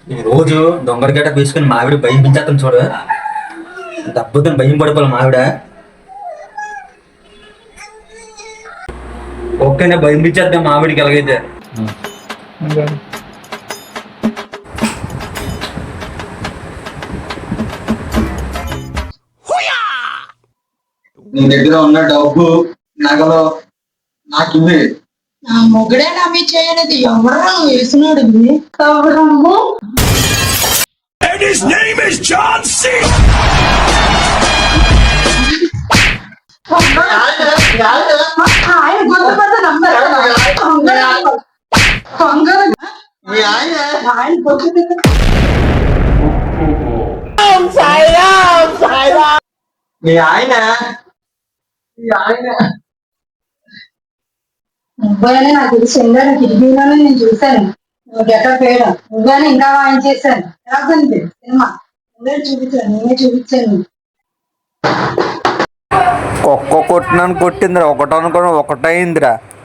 ఈ రోజు దొంగడి గట్ట వేసుకుని మావిడ భయం పించేస్తాను చూడు. దెబ్బతో భయం పడిపోవాలి మావిడ. ఓకేనే భయం పించేద్దాం మావిడికి ఎలాగైతే. నీ దగ్గర ఉన్న డబ్బు నగలు నాకు ఇవ్వి. నా మొగుడే నమ్మి చేయనిది ఎవరు వేసినాడు ఎవరమ్ము ఆయన గుర్తుపడితే నమ్మారు మీ ఆయన ఆయన గుర్తు మీ ఆయన మీ ఆయన నువ్వైనా నాకు తెలిసి వెళ్ళాను కిటికీలోనే నేను చూశాను. నువ్వు గెటప్ వేయడం నువ్వేనా ఇంకా వాయించేశాను. రాదండి సినిమా నేనే చూపించాను. ఒక్క కొట్టినాను కొట్టిందిరా, ఒకటో అనుకోవడం ఒకటైందిరా.